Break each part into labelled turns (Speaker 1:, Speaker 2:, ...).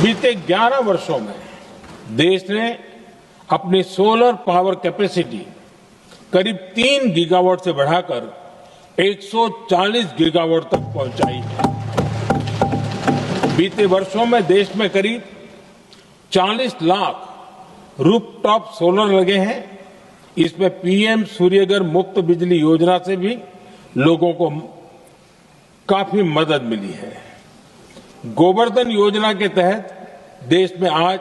Speaker 1: बीते 11 वर्षों में देश ने अपनी सोलर पावर कैपेसिटी करीब 3 गीगावाट से बढ़ाकर 140 गीगावाट तक पहुंचाई है। बीते वर्षों में देश में करीब 40 लाख रूफटॉप सोलर लगे हैं। इसमें पीएम सूर्यघर मुफ्त बिजली योजना से भी लोगों को काफी मदद मिली है। गोवर्धन योजना के तहत देश में आज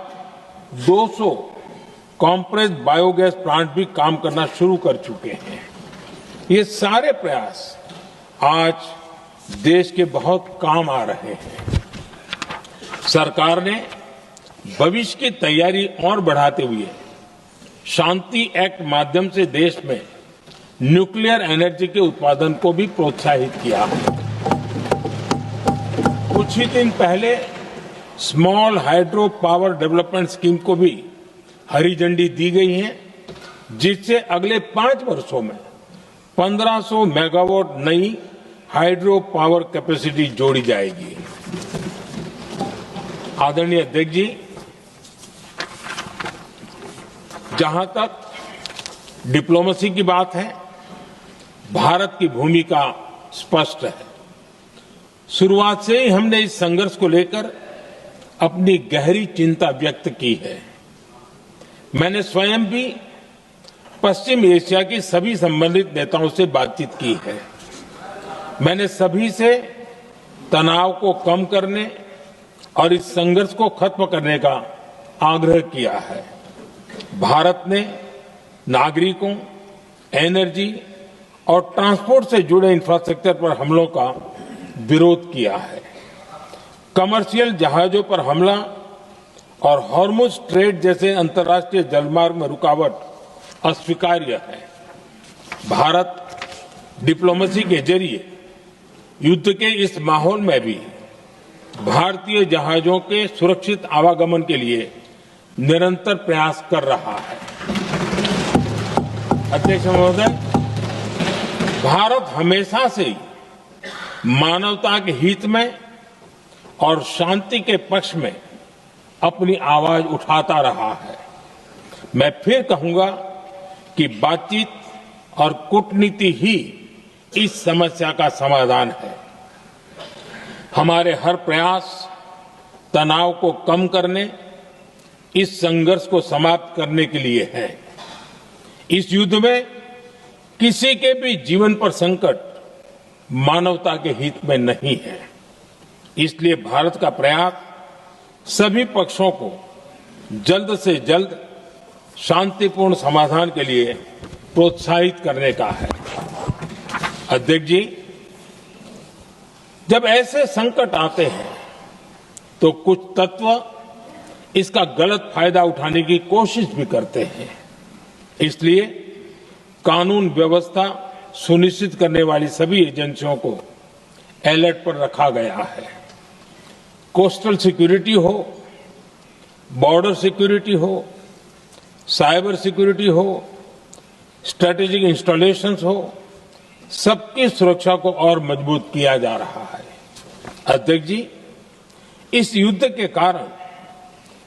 Speaker 1: 200 कॉम्प्रेस्ड बायोगैस प्लांट भी काम करना शुरू कर चुके हैं। ये सारे प्रयास आज देश के बहुत काम आ रहे हैं। सरकार ने भविष्य की तैयारी और बढ़ाते हुए शांति एक्ट माध्यम से देश में न्यूक्लियर एनर्जी के उत्पादन को भी प्रोत्साहित किया है। कुछ ही दिन पहले small hydro power development scheme को भी हरी झंडी दी गई है, जिससे अगले 5 वर्षों में 1500 मेगावाट नई हाइड्रो पावर कैपेसिटी जोड़ी जाएगी। आदरणीय अध्यक्ष जी, जहां तक डिप्लोमेसी की बात है, भारत की भूमिका स्पष्ट है। शुरुआत से ही हमने इस संघर्ष को लेकर अपनी गहरी चिंता व्यक्त की है। मैंने स्वयं भी पश्चिम एशिया की सभी संबंधित नेताओं से बातचीत की है। मैंने सभी से तनाव को कम करने और इस संघर्ष को खत्म करने का आग्रह किया है। भारत ने नागरिकों, एनर्जी और ट्रांसपोर्ट से जुड़े इंफ्रास्ट्रक्चर पर हमलों का विरोध किया है। कमर्शियल जहाजों पर हमला और हॉर्मुज स्ट्रेट जैसे अंतर्राष्ट्रीय जलमार्ग में रुकावट अस्वीकार्य है। भारत डिप्लोमेसी के जरिए युद्ध के इस माहौल में भी भारतीय जहाजों के सुरक्षित आवागमन के लिए निरंतर प्रयास कर रहा है। अध्यक्ष महोदय, भारत हमेशा से ही मानवता के हित में और शांति के पक्ष में अपनी आवाज उठाता रहा है। मैं फिर कहूंगा कि बातचीत और कूटनीति ही इस समस्या का समाधान है। हमारे हर प्रयास तनाव को कम करने, इस संघर्ष को समाप्त करने के लिए है। इस युद्ध में किसी के भी जीवन पर संकट मानवता के हित में नहीं है। इसलिए भारत का प्रयास सभी पक्षों को जल्द से जल्द शांतिपूर्ण समाधान के लिए प्रोत्साहित करने का है। अध्यक्ष जी, जब ऐसे संकट आते हैं तो कुछ तत्व इसका गलत फायदा उठाने की कोशिश भी करते हैं। इसलिए कानून व्यवस्था सुनिश्चित करने वाली सभी एजेंसियों को अलर्ट पर रखा गया है। कोस्टल सिक्योरिटी हो, बॉर्डर सिक्योरिटी हो, साइबर सिक्योरिटी हो, स्ट्रेटेजिक इंस्टॉलेशंस हो, सबकी सुरक्षा को और मजबूत किया जा रहा है। अध्यक्ष जी, इस युद्ध के कारण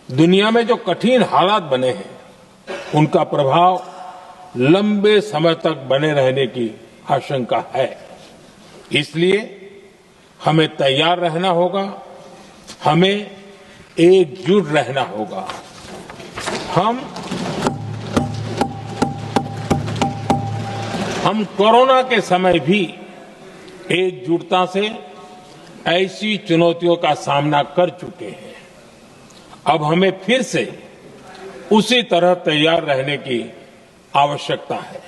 Speaker 1: दुनिया में जो कठिन हालात बने हैं, उनका प्रभाव लंबे समय तक बने रहने की आशंका है। इसलिए हमें तैयार रहना होगा, हमें एकजुट रहना होगा। हम कोरोना के समय भी एकजुटता से ऐसी चुनौतियों का सामना कर चुके हैं। अब हमें फिर से उसी तरह तैयार रहने की आवश्यकता है।